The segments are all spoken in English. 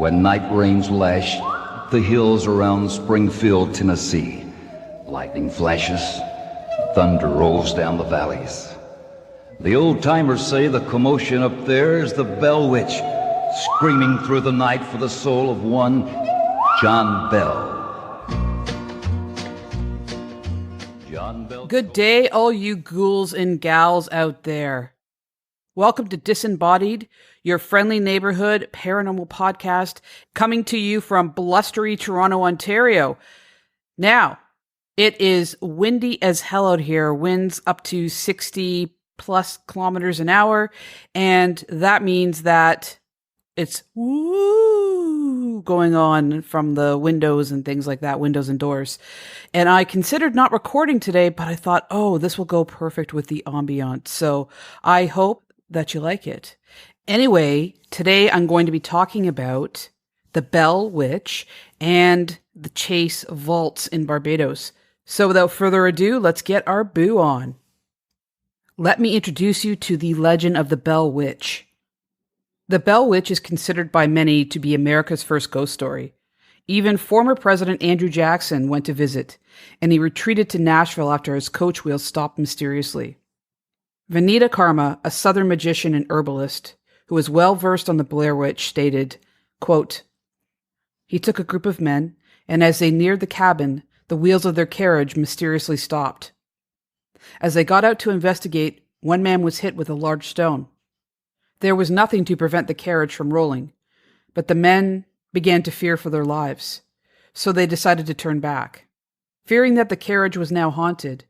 when night rains lash the hills around Springfield, Tennessee. Lightning flashes, thunder rolls down the valleys. The old-timers say the commotion up there is the Bell Witch, screaming through the night for the soul of one John Bell. Good day, all you ghouls and gals out there. Welcome to Disembodied, your friendly neighborhood paranormal podcast, coming to you from blustery Toronto, Ontario. Now, it is windy as hell out here, winds up to 60 plus kilometers an hour, and that means that it's woo going on from the windows and things like that, windows and doors. And I considered not recording today, but I thought, this will go perfect with the ambiance. So I hope that you like it. Anyway, today I'm going to be talking about the Bell Witch and the Chase Vaults in Barbados. So without further ado, let's get our boo on. Let me introduce you to the legend of the Bell Witch. The Bell Witch is considered by many to be America's first ghost story. Even former President Andrew Jackson went to visit, and he retreated to Nashville after his coach wheels stopped mysteriously. Vanita Karma, a Southern magician and herbalist who was well versed on the Blair Witch, stated, quote, "He took a group of men, and as they neared the cabin, the wheels of their carriage mysteriously stopped. As they got out to investigate, one man was hit with a large stone. There was nothing to prevent the carriage from rolling, but the men began to fear for their lives, so they decided to turn back. Fearing that the carriage was now haunted,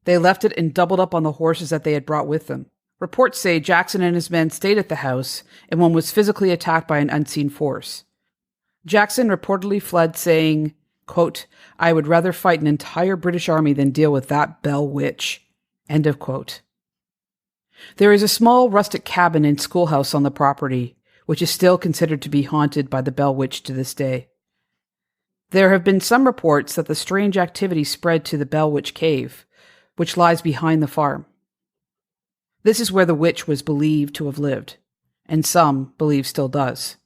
they left it and doubled up on the horses that they had brought with them. Reports say Jackson and his men stayed at the house, and one was physically attacked by an unseen force. Jackson reportedly fled, saying, quote, 'I would rather fight an entire British army than deal with that Bell Witch.' End of quote. There is a small rustic cabin and schoolhouse on the property, which is still considered to be haunted by the Bell Witch to this day. There have been some reports that the strange activity spread to the Bell Witch Cave, which lies behind the farm. This is where the witch was believed to have lived, and some believe still does.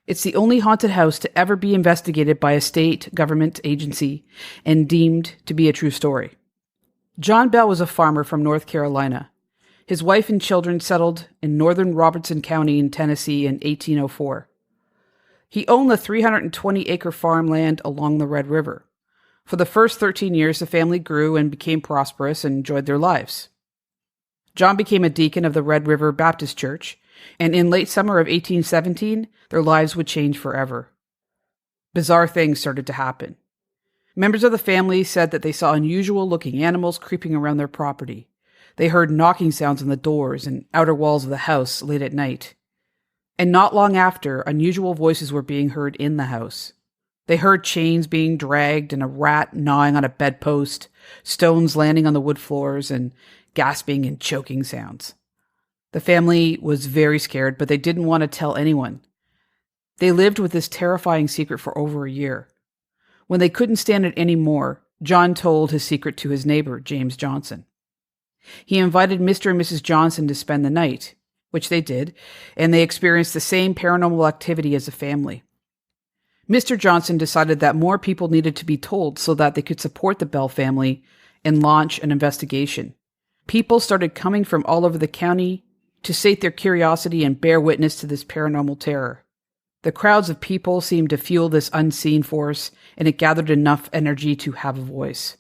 It's the only haunted house to ever be investigated by a state government agency and deemed to be a true story. John Bell was a farmer from North Carolina. His wife and children settled in northern Robertson County in Tennessee in 1804. He owned the 320-acre farmland along the Red River. For the first 13 years, the family grew and became prosperous and enjoyed their lives. John became a deacon of the Red River Baptist Church, and in late summer of 1817, their lives would change forever. Bizarre things started to happen. Members of the family said that they saw unusual-looking animals creeping around their property. They heard knocking sounds on the doors and outer walls of the house late at night. And not long after, unusual voices were being heard in the house. They heard chains being dragged and a rat gnawing on a bedpost, stones landing on the wood floors, and gasping and choking sounds. The family was very scared, but they didn't want to tell anyone. They lived with this terrifying secret for over a year. When they couldn't stand it anymore, John told his secret to his neighbor, James Johnson. He invited Mr. and Mrs. Johnson to spend the night, which they did, and they experienced the same paranormal activity as a family. Mr. Johnson decided that more people needed to be told so that they could support the Bell family and launch an investigation. People started coming from all over the county to sate their curiosity and bear witness to this paranormal terror. The crowds of people seemed to fuel this unseen force, and it gathered enough energy to have a voice.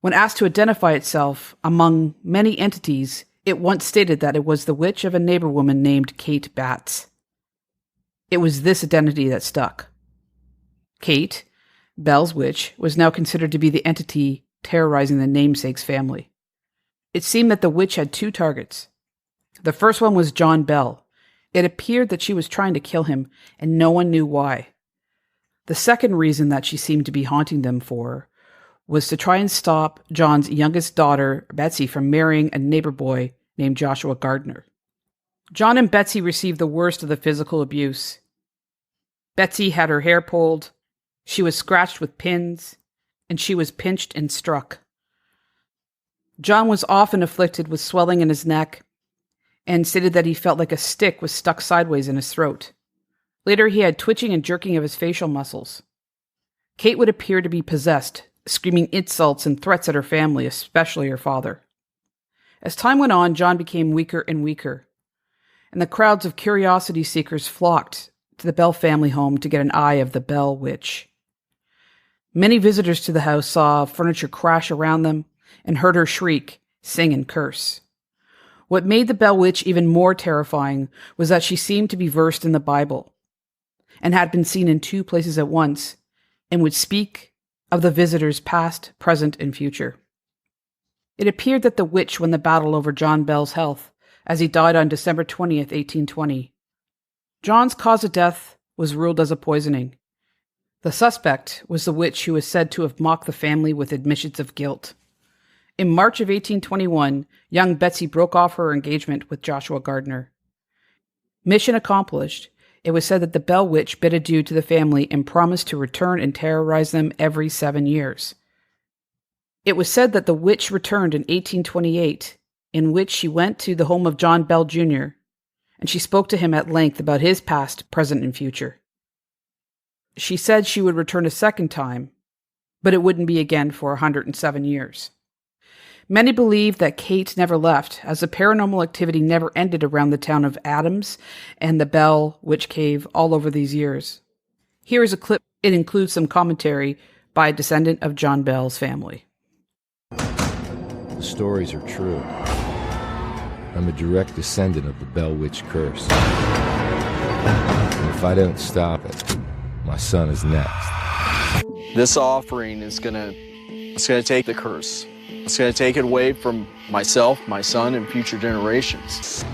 When asked to identify itself among many entities, it once stated that it was the witch of a neighbor woman named Kate Batts. It was this identity that stuck. Kate, Bell's witch, was now considered to be the entity terrorizing the namesake's family. It seemed that the witch had two targets. The first one was John Bell. It appeared that she was trying to kill him, and no one knew why. The second reason that she seemed to be haunting them for was to try and stop John's youngest daughter, Betsy, from marrying a neighbor boy named Joshua Gardner. John and Betsy received the worst of the physical abuse. Betsy had her hair pulled, she was scratched with pins, and she was pinched and struck. John was often afflicted with swelling in his neck and stated that he felt like a stick was stuck sideways in his throat. Later, he had twitching and jerking of his facial muscles. Kate would appear to be possessed, screaming insults and threats at her family, especially her father. As time went on, John became weaker and weaker, and the crowds of curiosity seekers flocked to the Bell family home to get an eye of the Bell Witch. Many visitors to the house saw furniture crash around them and heard her shriek, sing, and curse. What made the Bell Witch even more terrifying was that she seemed to be versed in the Bible and had been seen in 2 places at once and would speak of the visitors' past, present, and future. It appeared that the witch won the battle over John Bell's health as he died on December 20th, 1820. John's cause of death was ruled as a poisoning. The suspect was the witch who was said to have mocked the family with admissions of guilt. In March of 1821, young Betsy broke off her engagement with Joshua Gardner. Mission accomplished, it was said that the Bell Witch bid adieu to the family and promised to return and terrorize them every 7 years. It was said that the witch returned in 1828, in which she went to the home of John Bell Jr., and she spoke to him at length about his past, present, and future. She said she would return a second time, but it wouldn't be again for 107 years. Many believe that Kate never left, as the paranormal activity never ended around the town of Adams and the Bell Witch Cave all over these years. Here is a clip. It includes some commentary by a descendant of John Bell's family. The stories are true. I'm a direct descendant of the Bell Witch curse. And if I don't stop it, my son is next. This offering is gonna take the curse. It's gonna take it away from myself, my son, and future generations.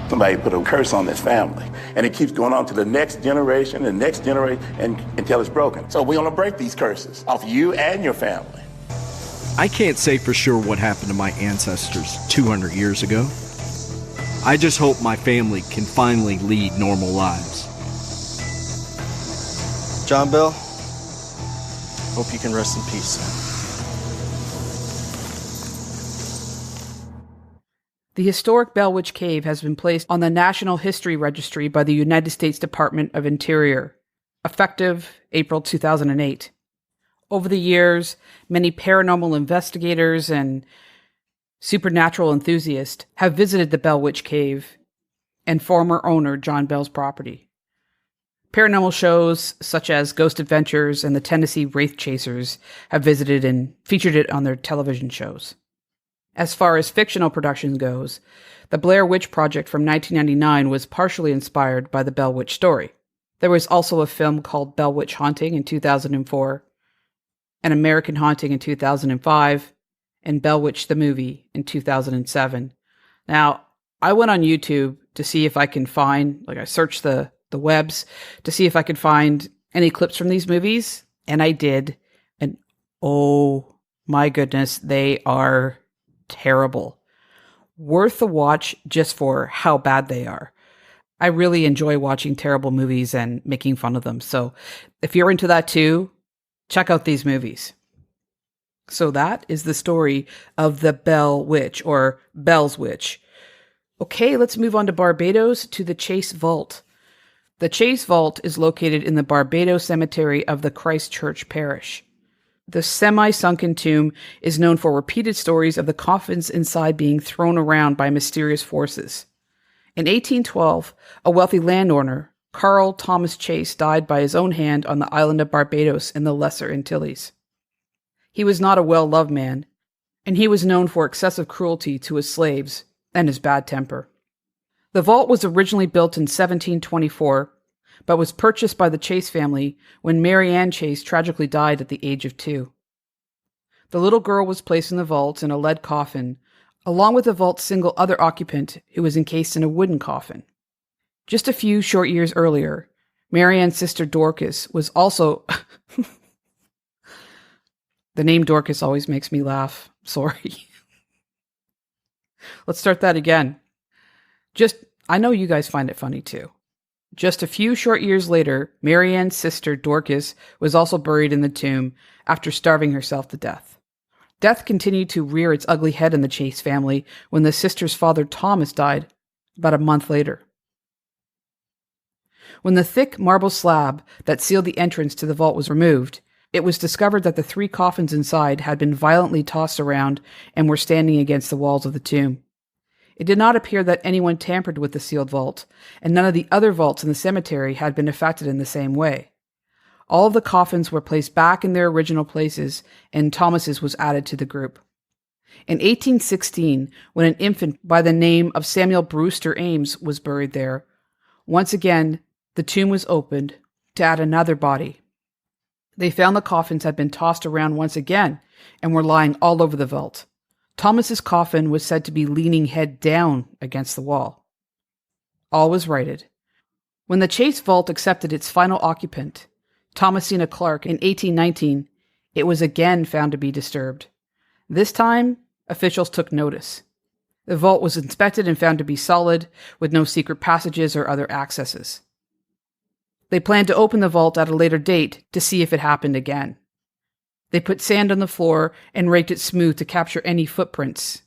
Somebody put a curse on this family, and it keeps going on to the next generation and next generation until it's broken. So we want to break these curses off you and your family. I can't say for sure what happened to my ancestors 200 years ago. I just hope my family can finally lead normal lives. John Bell, hope you can rest in peace. The historic Bell Witch Cave has been placed on the National History Registry by the United States Department of Interior, effective April 2008. Over the years, many paranormal investigators and supernatural enthusiasts have visited the Bell Witch Cave and former owner John Bell's property. Paranormal shows such as Ghost Adventures and the Tennessee Wraith Chasers have visited and featured it on their television shows. As far as fictional production goes, the Blair Witch Project from 1999 was partially inspired by the Bell Witch story. There was also a film called Bell Witch Haunting in 2004, An American Haunting in 2005, and Bell Witch the Movie in 2007. Now, I went on YouTube to see if I can find, I searched the webs to see if I could find any clips from these movies, and I did, and oh my goodness, they are terrible. Worth a watch just for how bad they are. I really enjoy watching terrible movies and making fun of them. So if you're into that too, check out these movies. So that is the story of the Bell Witch, or Bell's Witch. Okay, let's move on to Barbados, to the Chase Vault. The Chase Vault is located in the Barbados Cemetery of the Christ Church Parish. The semi-sunken tomb is known for repeated stories of the coffins inside being thrown around by mysterious forces. In 1812, a wealthy landowner, Carl Thomas Chase, died by his own hand on the island of Barbados in the Lesser Antilles. He was not a well-loved man, and he was known for excessive cruelty to his slaves and his bad temper. The vault was originally built in 1724, but was purchased by the Chase family when Mary Ann Chase tragically died at the age of 2. The little girl was placed in the vault in a lead coffin, along with the vault's single other occupant, who was encased in a wooden coffin. Just a few short years earlier, Mary Ann's sister Dorcas was also... The name Dorcas always makes me laugh. Sorry. Let's start that again. I know you guys find it funny too. Just a few short years later, Mary Ann's sister Dorcas was also buried in the tomb after starving herself to death. Death continued to rear its ugly head in the Chase family when the sister's father Thomas died about a month later. When the thick marble slab that sealed the entrance to the vault was removed, it was discovered that the 3 coffins inside had been violently tossed around and were standing against the walls of the tomb. It did not appear that anyone tampered with the sealed vault, and none of the other vaults in the cemetery had been affected in the same way. All of the coffins were placed back in their original places, and Thomas's was added to the group. In 1816, when an infant by the name of Samuel Brewster Ames was buried there, once again the tomb was opened to add another body. They found the coffins had been tossed around once again and were lying all over the vault. Thomas's coffin was said to be leaning head down against the wall. All was righted. When the Chase vault accepted its final occupant, Thomasina Clark, in 1819, it was again found to be disturbed. This time, officials took notice. The vault was inspected and found to be solid, with no secret passages or other accesses. They planned to open the vault at a later date to see if it happened again. They put sand on the floor and raked it smooth to capture any footprints.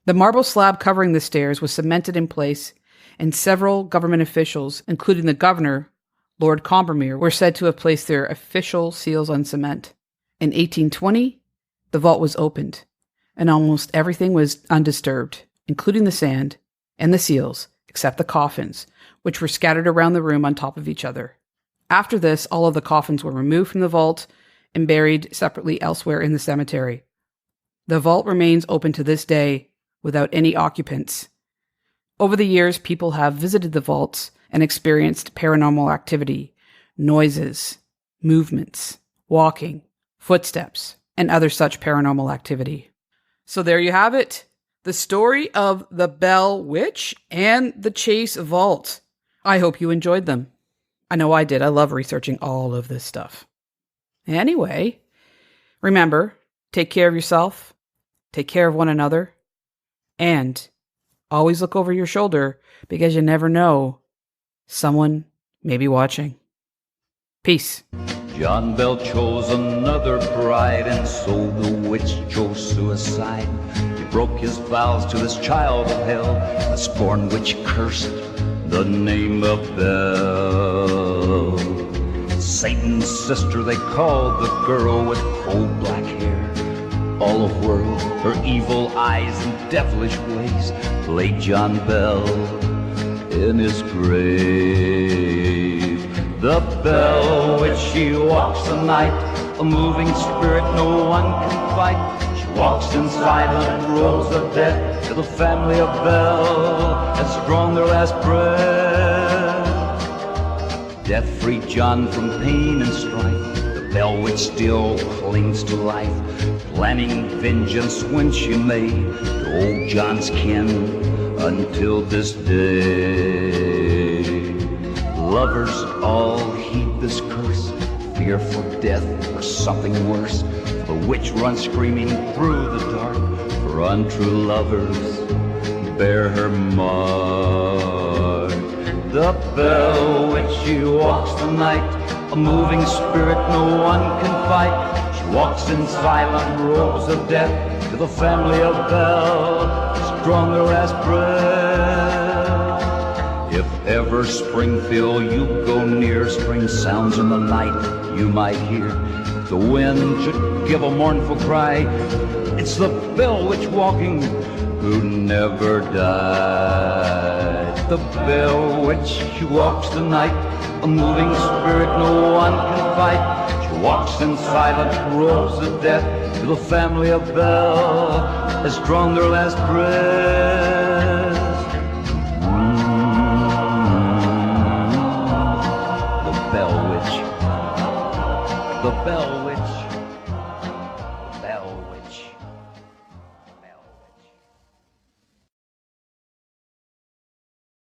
The marble slab covering the stairs was cemented in place, and several government officials, including the governor, Lord Combermere, were said to have placed their official seals on cement. In 1820, the vault was opened, and almost everything was undisturbed, including the sand and the seals, except the coffins, which were scattered around the room on top of each other. After this, all of the coffins were removed from the vault and buried separately elsewhere in the cemetery. The vault remains open to this day without any occupants. Over the years, people have visited the vaults and experienced paranormal activity, noises, movements, walking, footsteps, and other such paranormal activity. So there you have it. The story of the Bell Witch and the Chase Vault. I hope you enjoyed them. I know I did. I love researching all of this stuff. Anyway, remember, take care of yourself, take care of one another, and always look over your shoulder because you never know. Someone may be watching. Peace. John Bell chose another bride, and so the witch chose suicide. He broke his vows to this child of hell. The scorn witch cursed the name of Bell. Satan's sister they called the girl with coal-black hair. All of world, her evil eyes and devilish ways, laid John Bell in his grave. The Bell Witch, she walks the night, a moving spirit no one can fight. She walks in silent rows of death till the family of Bell has drawn their last breath. Death freed John from pain and strife. The Bell Witch still clings to life, planning vengeance when she may to old John's kin until this day. Lovers all heed this curse, fear for death or something worse. The witch runs screaming through the dark, for untrue lovers bear her mark. The Bell Witch, she walks the night, a moving spirit no one can fight. She walks in silent rows of death till the family of Bell has drawn their last breath. If ever Springfield you go near, spring sounds in the night you might hear. If the wind should give a mournful cry, it's the Bell Witch walking who never died. The Bell Witch, she walks the night, a moving spirit no one can fight. She walks in silent rows of death till the family of Bell has drawn their last breath. The Bell Witch, the Bell Witch.